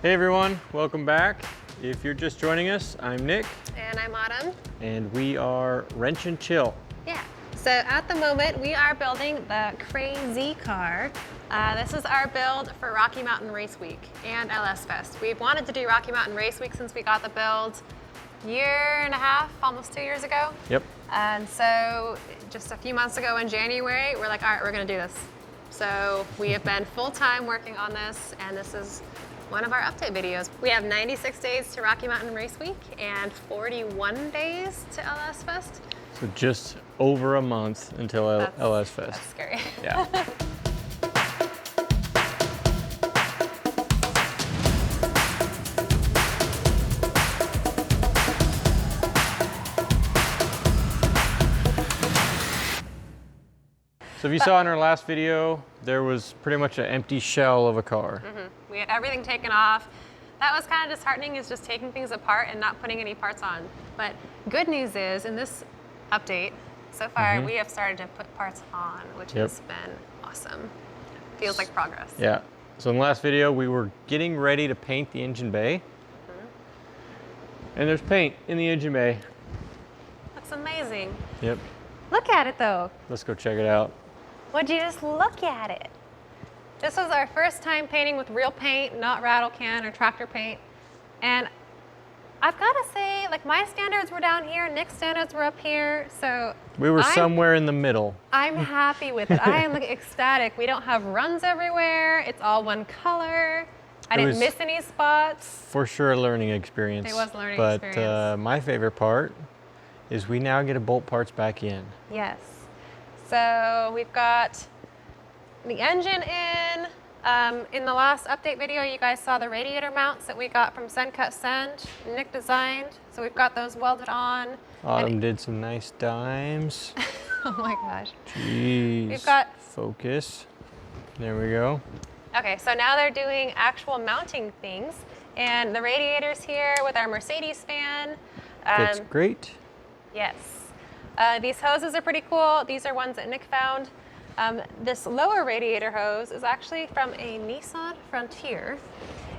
Hey everyone, welcome back. If you're just joining us, I'm Nick. And I'm Autumn. And we are Wrench and Chill. Yeah, so at the moment we are building the CrayZ car. This is our build for Rocky Mountain Raceweek and LS Fest. We've wanted to do Rocky Mountain Raceweek since we got the build year and a half, almost 2 years ago. Yep. And so just a few months ago in January, we're like, all right, we're gonna do this. So we have been full-time working on this, and this is one of our update videos. We have 96 days to Rocky Mountain Raceweek and 41 days to LS Fest. So just over a month until LS Fest. That's scary. Yeah. So if you saw in our last video, there was pretty much an empty shell of a car. We had everything taken off. That was kind of disheartening, is just taking things apart and not putting any parts on. But good news is, in this update, so far we have started to put parts on, which has been awesome. Feels like progress. Yeah. So in the last video, we were getting ready to paint the engine bay. And there's paint in the engine bay. Looks amazing. Yep. Look at it though. Let's go check it out. Would you just look at it? This was our first time painting with real paint, not rattle can or tractor paint. And I've got to say, like, my standards were down here, Nick's standards were up here, so we were somewhere in the middle. I'm happy with it. I am like ecstatic. We don't have runs everywhere. It's all one color. I didn't miss any spots. For sure a learning experience. It was a learning experience. But my favorite part is we now get to bolt parts back in. Yes. So we've got the engine in. In the last update video, you guys saw the radiator mounts that we got from Send Cut Send. Nick designed. So we've got those welded on. Autumn did some nice dimes. Oh my gosh. Jeez. We've got focus. There we go. Okay, so now they're doing actual mounting things. And the radiator's here with our Mercedes fan. Fits great. Yes. These hoses are pretty cool. These are ones that Nick found. This lower radiator hose is actually from a Nissan Frontier.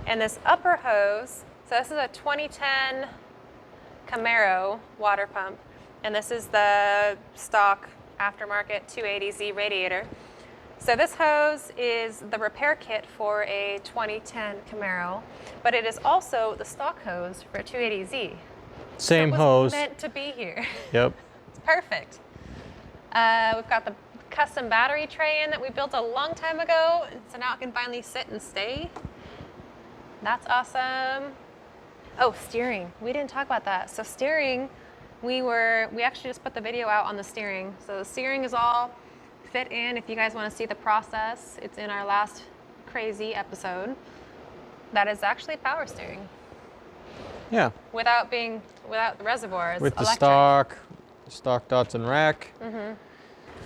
And this upper hose, so this is a 2010 Camaro water pump. And this is the stock aftermarket 280Z radiator. So this hose is the repair kit for a 2010 Camaro, but it is also the stock hose for a 280Z. Same so hose. Meant to be here. Yep. It's perfect. We've got the custom battery tray in that we built a long time ago, so now it can finally sit and stay. That's awesome. Oh, steering. We didn't talk about that. So steering, we actually just put the video out on the steering. So the steering is all fit in. If you guys want to see the process, it's in our last CrayZ episode. That is actually power steering. Yeah. Without the reservoir. It's with the electric. stock Datsun rack.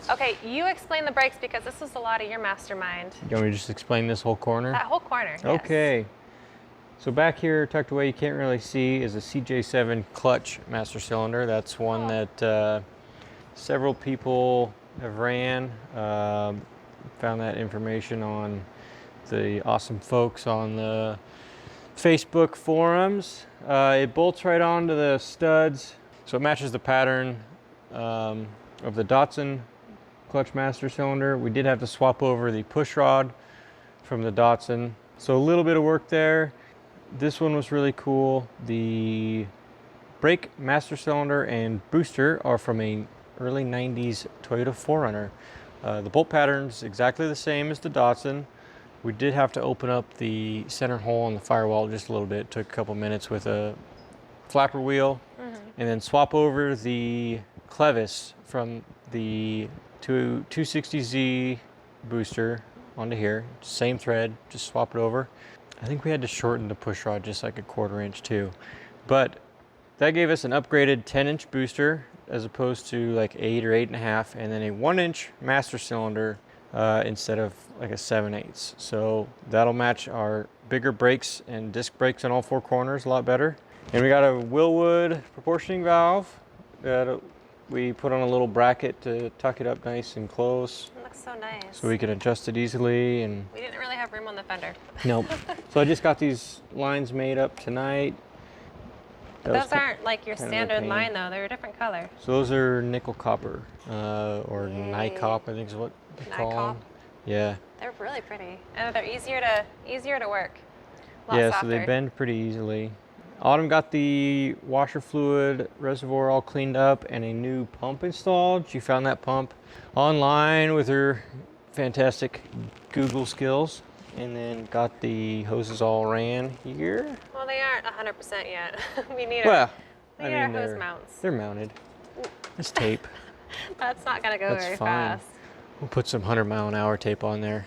Okay, you explain the brakes because this is a lot of your mastermind. You want me to just explain this whole corner? That whole corner, yes. Okay. So back here, tucked away, you can't really see, is a CJ7 clutch master cylinder. That's one that several people have ran. Found that information on the awesome folks on the Facebook forums. It bolts right onto the studs, so it matches the pattern of the Datsun clutch master cylinder. We did have to swap over the push rod from the Datsun, so a little bit of work there. This one was really cool. The brake master cylinder and booster are from a early 90s Toyota 4Runner. The bolt pattern's exactly the same as the Datsun. We did have to open up the center hole on the firewall just a little bit. It took a couple minutes with a flapper wheel, and then swap over the clevis from the 260Z booster onto here. Same thread, just swap it over. I think we had to shorten the push rod just like a 1/4 inch too. But that gave us an upgraded 10-inch booster as opposed to like 8 or 8.5, and then a 1-inch master cylinder instead of like a 7/8. So that'll match our bigger brakes and disc brakes on all 4 corners a lot better. And we got a Willwood proportioning valve that we put on a little bracket to tuck it up nice and close. It looks looks so nice. So we can adjust it easily and... We didn't really have room on the fender. Nope. So I just got these lines made up tonight. Those aren't like your kind of a standard pain. line though, they're a different color. So those are nickel copper, or Yay. NiCop, I think is what they call NiCop? them. Yeah. They're really pretty. And they're easier to work. Yeah, Softer. so they bend pretty easily. Autumn got the washer fluid reservoir all cleaned up and a new pump installed. She found that pump online with her fantastic Google skills, and then got the hoses all ran here. Well, they aren't 100% yet. We need Well, our hose mounts. they're mounted. It's tape. That's not gonna go That's very fine. fast. We'll put some 100-mile-an-hour tape on there.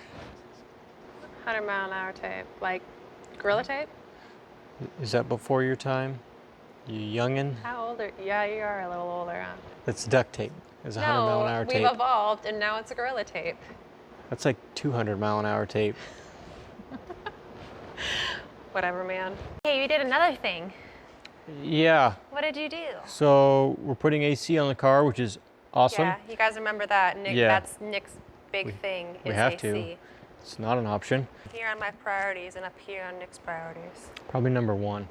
100-mile-an-hour tape, like Gorilla Tape. Is that before your time? You youngin'? How old are? Yeah, you are a little older, huh? That's duct tape. It's 100-mile-an-hour we've tape. evolved, and now it's a Gorilla Tape. That's like 200-mile-an-hour tape. Whatever, man. Hey, you did another thing. Yeah. What did you do? So we're putting AC on the car, which is awesome. Yeah, you guys remember that. Nick, Yeah. That's Nick's big thing. We is have AC. to. It's not an option. Here on my priorities, and up here on Nick's priorities. Probably number one.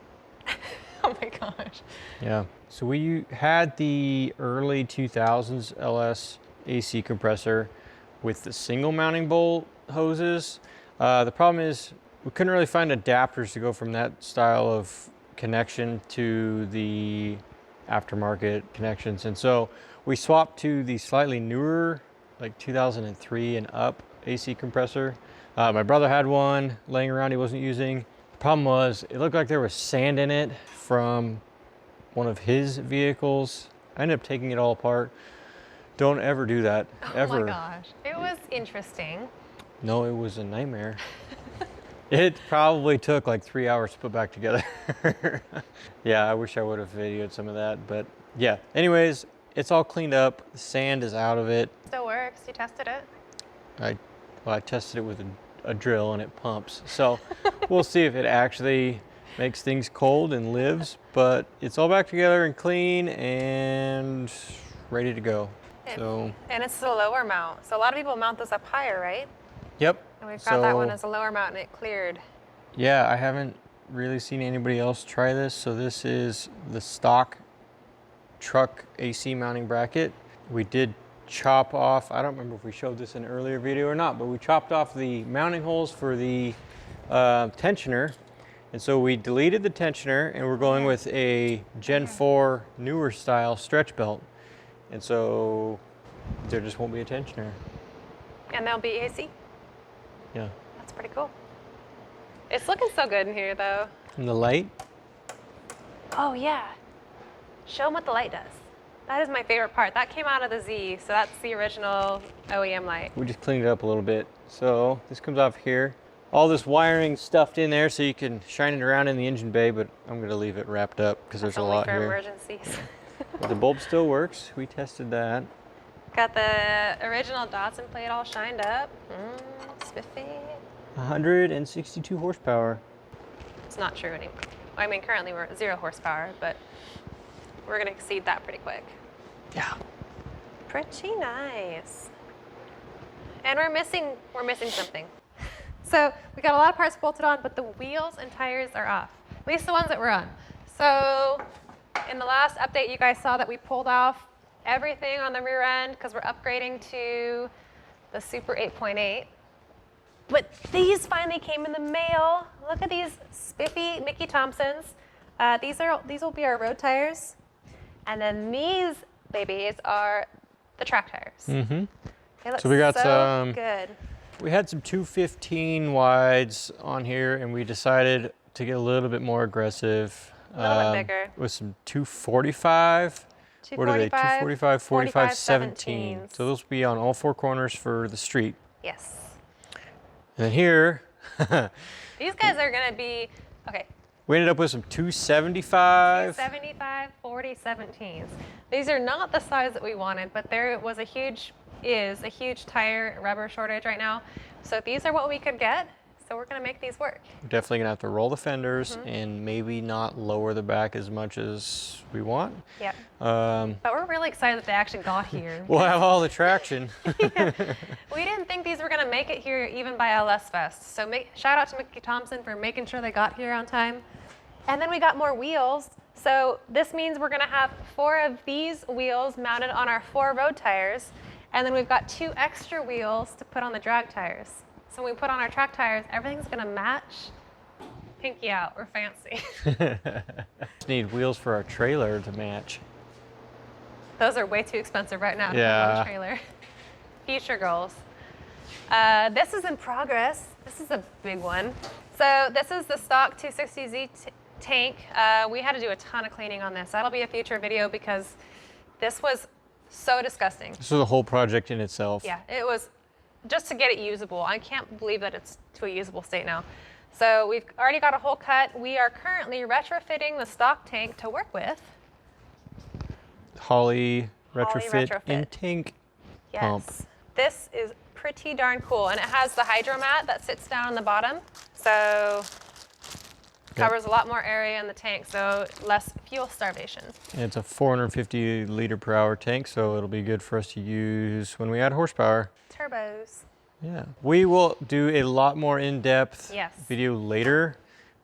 Oh my gosh. Yeah. So we had the early 2000s LS AC compressor with the single mounting bolt hoses. The problem is we couldn't really find adapters to go from that style of connection to the aftermarket connections. And so we swapped to the slightly newer, like 2003 and up AC compressor. My brother had one laying around he wasn't using. The problem was it looked like there was sand in it from one of his vehicles. I ended up taking it all apart. Don't ever do that, ever. Oh my gosh. It was interesting. No, it was a nightmare. It probably took like 3 hours to put back together. Yeah, I wish I would have videoed some of that, but yeah. Anyways, it's all cleaned up. The sand is out of it. Still works. You tested it? I tested it with a drill and it pumps. So we'll see if it actually makes things cold and lives, but it's all back together and clean and ready to go. And it's a lower mount. So a lot of people mount this up higher, right? Yep. And we've got that one as a lower mount and it cleared. Yeah, I haven't really seen anybody else try this. So this is the stock truck AC mounting bracket. We did chop off, I don't remember if we showed this in an earlier video or not, but we chopped off the mounting holes for the tensioner. And so we deleted the tensioner and we're going with a Gen 4 newer style stretch belt. And so there just won't be a tensioner. And there'll be AC. Yeah. That's pretty cool. It's looking so good in here though. And the light? Oh yeah. Show them what the light does. That is my favorite part. That came out of the Z, so that's the original OEM light. We just cleaned it up a little bit. So this comes off here. All this wiring stuffed in there so you can shine it around in the engine bay, but I'm gonna leave it wrapped up because there's a lot for here. Emergencies. The bulb still works. We tested that. Got the original Dodson plate all shined up. Spiffy. 162 horsepower. It's not true anymore. I mean, currently we're at 0 horsepower, but we're gonna exceed that pretty quick. Yeah. Pretty nice. And we're missing something. So we got a lot of parts bolted on, but the wheels and tires are off. At least the ones that were on. So in the last update, you guys saw that we pulled off everything on the rear end because we're upgrading to the Super 8.8. But these finally came in the mail. Look at these spiffy Mickey Thompsons. These will be our road tires. And then these babies are the track tires. Mm-hmm. They look So we got so some good. We had some 215 wides on here and we decided to get a little bit more aggressive. A little bit bigger. With some 245. What are they? 245, 45, 17. 17s. So those will be on all four corners for the street. Yes. And then here, These guys are gonna be, okay, we ended up with some 275. 275, 40, 17s. These are not the size that we wanted, but there was a huge tire rubber shortage right now. So these are what we could get. So we're gonna make these work. We're definitely gonna have to roll the fenders and maybe not lower the back as much as we want. Yep. Um, But we're really excited that they actually got here. we'll have all the traction. Yeah. We didn't think these were gonna make it here even by LS Fest. So shout out to Mickey Thompson for making sure they got here on time. And then we got more wheels. So this means we're gonna have 4 of these wheels mounted on our 4 road tires. And then we've got 2 extra wheels to put on the drag tires. So when we put on our track tires, everything's gonna match. Pinky out, we're fancy. Just need wheels for our trailer to match. Those are way too expensive right now to Yeah. put on a trailer. Future goals. This is in progress. This is a big one. So this is the stock 260Z tank. We had to do a ton of cleaning on this. That'll be a future video because this was so disgusting. This is a whole project in itself. Yeah, it was just to get it usable. I can't believe that it's to a usable state now. So we've already got a hole cut. We are currently retrofitting the stock tank to work with Holley retrofit, retrofit. in tank pump. This is pretty darn cool, and it has the hydro mat that sits down on the bottom, so covers a lot more area in the tank, so less fuel starvation. And it's a 450 liter per hour tank, so it'll be good for us to use when we add horsepower. Turbos. Yeah, we will do a lot more in-depth Yes. video later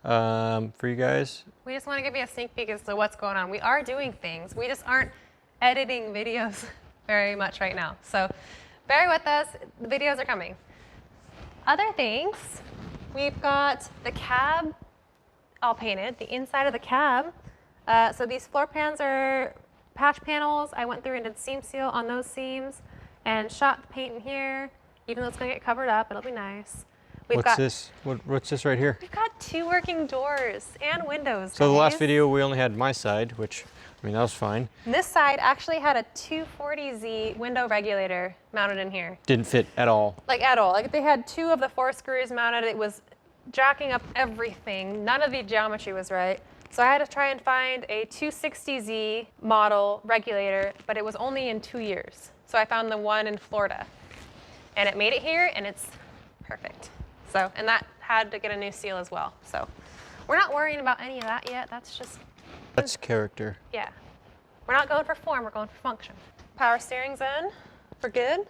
for you guys. We just want to give you a sneak peek as to what's going on. We are doing things. We just aren't editing videos very much right now. So bear with us. The videos are coming. Other things, we've got the cab all painted, the inside of the cab. So these floor pans are patch panels. I went through and did seam seal on those seams and shot the paint in here. Even though it's going to get covered up, it'll be nice. What's this? What's this right here? We've got 2 working doors and windows. So the last guys. video we only had my side, which, I mean, that was fine. And this side actually had a 240Z window regulator mounted in here. Didn't fit at all. Like at all. Like they had 2 of the 4 screws mounted. It was jacking up everything. None of the geometry was right. So I had to try and find a 260Z model regulator, but it was only in 2 years. So I found the one in Florida. And it made it here, and it's perfect. So, and that had to get a new seal as well. So we're not worrying about any of that yet. That's just, That's character. yeah. We're not going for form, we're going for function. Power steering's in for good.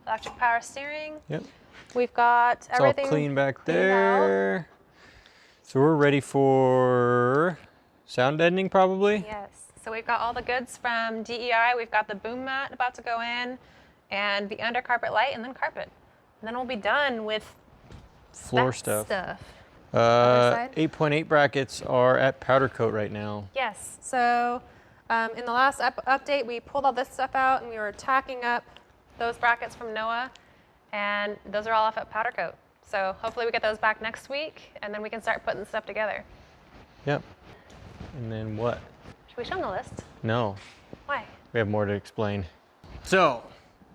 Electric power steering. Yep. We've got It's everything all clean back cleaned out. there. So we're ready for sound deadening probably? Yes. So we've got all the goods from DEI. We've got the boom mat about to go in, and the undercarpet light, and then carpet. And then we'll be done with Floor that stuff. Other side? 8.8 brackets are at powder coat right now. Yes. So in the last update, we pulled all this stuff out, and we were tacking up those brackets from NOAA, and those are all off at powder coat. So hopefully we get those back next week, and then we can start putting stuff together. Yep. And then what? Should we show them the list? No, Why? we have more to explain. So,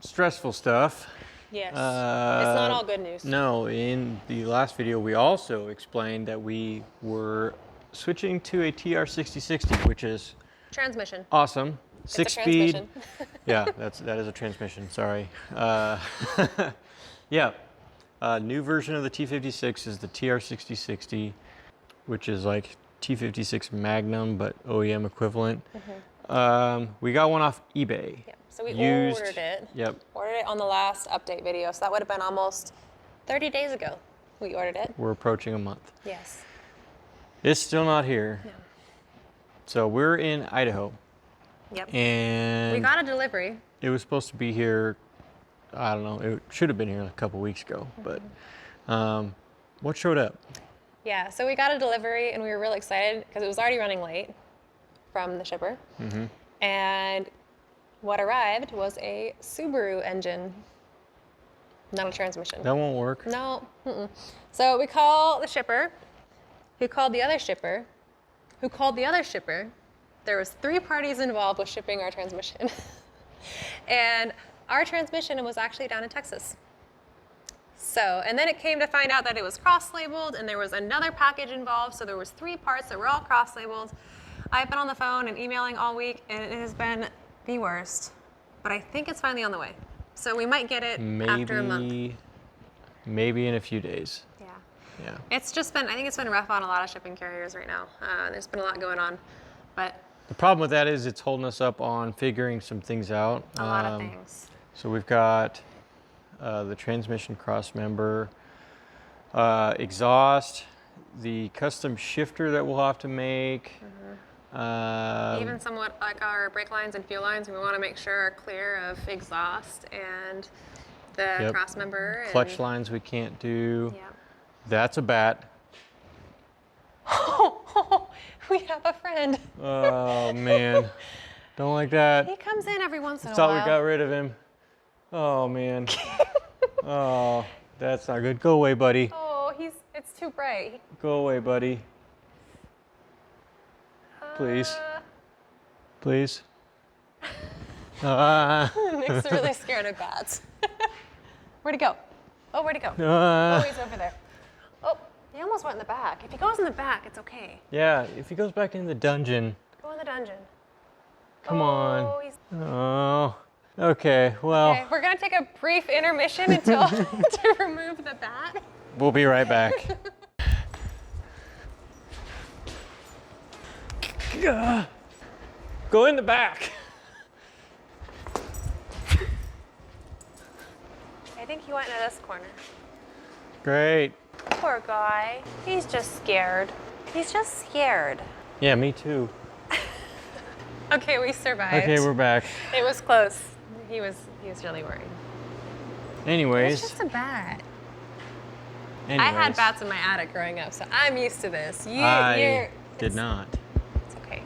stressful stuff. Yes. It's not all good news. No, in the last video, we also explained that we were switching to a TR6060, which is Transmission. awesome. It's 6-speed. transmission. Yeah, that is a transmission. Sorry. Yeah. New version of the T56 is the TR6060, which is like T56 Magnum, but OEM equivalent. We got one off eBay. Yeah. So we Used. ordered it. Yep. Ordered it on the last update video, so that would have been almost 30 days ago we ordered it. We're approaching a month. Yes. It's still not here. No. So we're in Idaho, Yep. and We got a delivery. it was supposed to be here, I don't know, it should have been here a couple weeks ago, but what showed up? Yeah, so we got a delivery and we were really excited because it was already running late from the shipper. And what arrived was a Subaru engine, not a transmission. That won't work. No. So we call the shipper, who called the other shipper, who called the other shipper. There was 3 parties involved with shipping our transmission. And our transmission was actually down in Texas. So, and then it came to find out that it was cross-labeled and there was another package involved. So there was 3 parts that were all cross-labeled. I've been on the phone and emailing all week, and it has been the worst. But I think it's finally on the way. So we might get it after a month. Maybe in a few days. Yeah. Yeah. It's just been, I think it's been rough on a lot of shipping carriers right now. There's been a lot going on, but The problem with that is it's holding us up on figuring some things out. a lot of things. So we've got the transmission cross member, exhaust, the custom shifter that we'll have to make. Even somewhat like our brake lines and fuel lines, we want to make sure are clear of exhaust and the cross member. Clutch lines we can't do. Yeah. That's a bat. We have a friend. Oh man, don't like that. He comes in every once in a Thought while. we got rid of him. Oh man. Oh, that's not good. Go away, buddy. Oh, it's too bright. Go away, buddy. Please. Please. Nick's really scared of bats. Where'd he go? Oh, where'd he go? Oh, he's over there. Oh, he almost went in the back. If he goes in the back, it's okay. Yeah, if he goes back in the dungeon. Go in the dungeon. Come Oh, on. he's... Oh. Okay, well, Okay, we're gonna take a brief intermission until to remove the bat. we'll be right back. Go in the back. I think he went into this corner. Great. Poor guy. He's just scared. He's just scared. Yeah, me too. Okay, we survived. Okay, we're back. It was close. He was really worried. Anyways. It's just a bat. anyways, I had bats in my attic growing up, so I'm used to this. I did not. It's okay.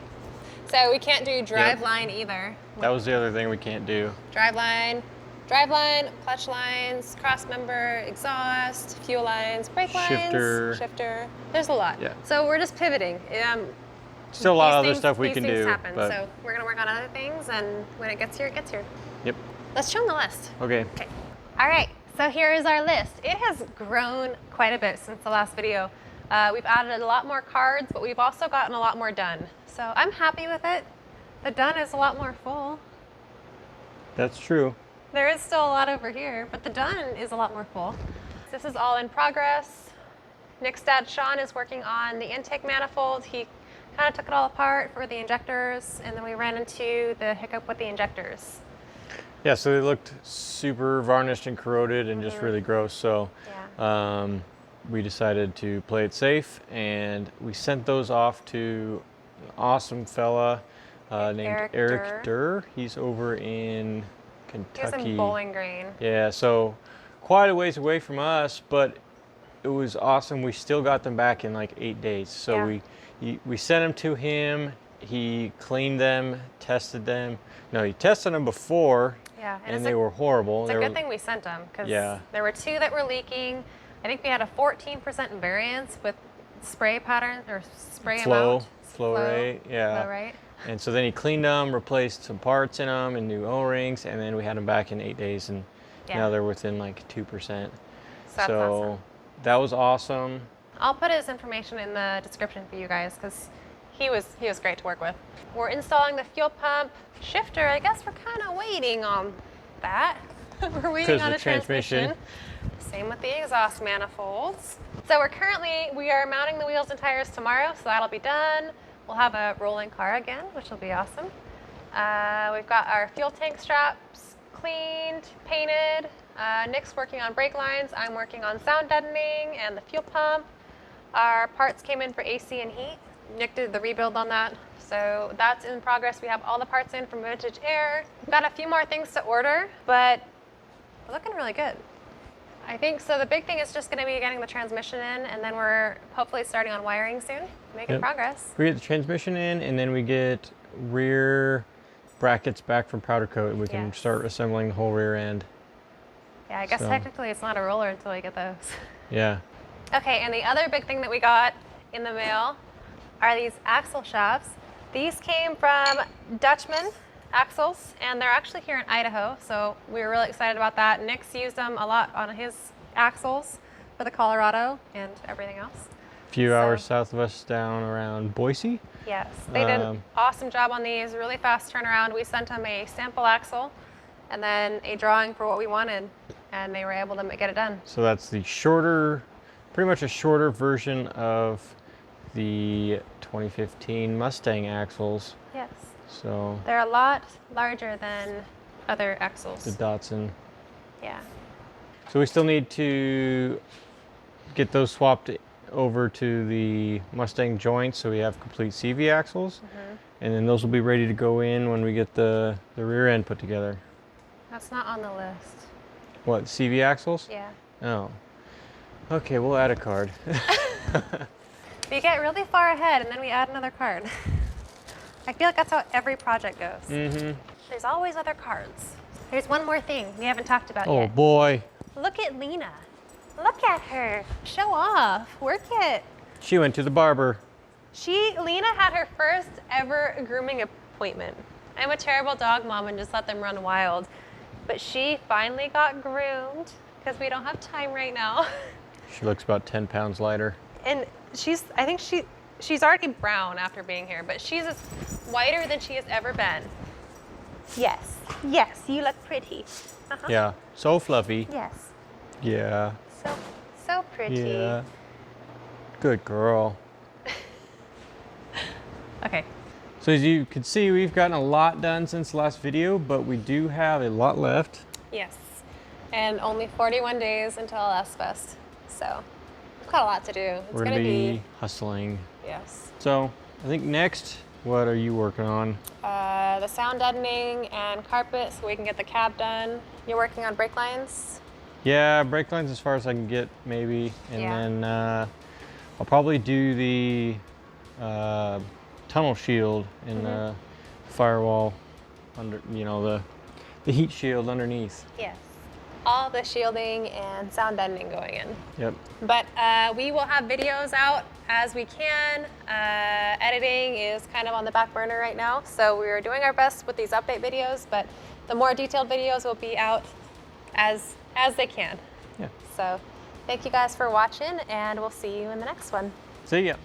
So we can't do drive line either. That was the other thing we can't do. Drive line, clutch lines, cross member, exhaust, fuel lines, brake lines, shifter. There's a lot. Yeah. So we're just pivoting. Still a lot of other these stuff we these can things do. happen. But So we're gonna work on other things, and when it gets here, it gets here. Yep. Let's show them the list. Okay. Okay. All right. So here is our list. It has grown quite a bit since the last video. We've added a lot more cards, but we've also gotten a lot more done. So I'm happy with it. The done is a lot more full. That's true. There is still a lot over here, but the done is a lot more full. This is all in progress. Nick's dad, Sean, is working on the intake manifold. He kind of took it all apart for the injectors, and then we ran into the hiccup with the injectors. Yeah, so they looked super varnished and corroded and just really gross. So we decided to play it safe, and we sent those off to an awesome fella named Eric Durr. He's over in Kentucky. He was in Bowling Green. Yeah, so quite a ways away from us, but it was awesome. We still got them back in like 8 days. So we sent them to him. He cleaned them, tested them. No, he tested them before. Yeah, and they were horrible. It's a good thing we sent them, because there were 2 that were leaking. I think we had a 14% variance with spray pattern or spray amount. Flow rate, yeah. Flow rate. And so then he cleaned them, replaced some parts in them and new O-rings, and then we had them back in 8 days, and now they're within like 2%. So awesome. That was awesome. I'll put his information in the description for you guys, because he was great to work with. We're installing the fuel pump shifter. I guess we're kind of waiting on that. We're waiting on a transmission. Same with the exhaust manifolds. So we are mounting the wheels and tires tomorrow, so that'll be done. We'll have a rolling car again, which will be awesome. We've got our fuel tank straps cleaned, painted. Nick's working on brake lines. I'm working on sound deadening and the fuel pump. Our parts came in for AC and heat. Nick did the rebuild on that. So that's in progress. We have all the parts in from Vintage Air. We've got a few more things to order, but we're looking really good. I think so. The big thing is just going to be getting the transmission in, and then we're hopefully starting on wiring soon. Making progress. We get the transmission in, and then we get rear brackets back from powder coat, and we can start assembling the whole rear end. Yeah, I guess technically it's not a roller until we get those. Yeah. Okay, and the other big thing that we got in the mail are these axle shafts. These came from Dutchman axles, and they're actually here in Idaho, so we were really excited about that. Nick's used them a lot on his axles for the Colorado and everything else. A few hours south of us down around Boise. Yes, they did an awesome job on these, really fast turnaround. We sent them a sample axle and then a drawing for what we wanted, and they were able to get it done. So that's the shorter pretty much a shorter version of the 2015 Mustang axles. Yes. So They're a lot larger than other the axles. Datsun. Yeah. So we still need to get those swapped over to the Mustang joints so we have complete CV axles. And then those will be ready to go in when we get the rear end put together. That's not on the list. What, CV axles? Yeah. Oh. Okay, we'll add a card. We get really far ahead and then we add another card. I feel like that's how every project goes. There's always other cards. There's one more thing we haven't talked about Oh yet. boy. Look at Lena. Look at her. Show off. Work it. She went to the barber. Lena had her first ever grooming appointment. I'm a terrible dog mom and just let them run wild. But she finally got groomed because we don't have time right now. She looks about 10 pounds lighter. And I think she's already brown after being here, but she's as whiter than she has ever been. Yes, yes, you look pretty. Yeah, so fluffy. Yes, Yeah, so pretty. yeah. Good girl. Okay. So as you can see, we've gotten a lot done since the last video, but we do have a lot left. Yes, and only 41 days until LS Fest, so we've got a lot to do. It's We're gonna be hustling. Yes. So I think next, what are you working on? The sound deadening and carpet so we can get the cab done. You're working on brake lines? Yeah, brake lines as far as I can get, maybe. And Yeah. then I'll probably do the tunnel shield in the firewall under, the heat shield underneath. Yes. All the shielding and sound deadening going in. Yep. But we will have videos out as we can. Editing is kind of on the back burner right now, so we're doing our best with these update videos, but the more detailed videos will be out as they can. Yeah. So thank you guys for watching, and we'll see you in the next one. See ya.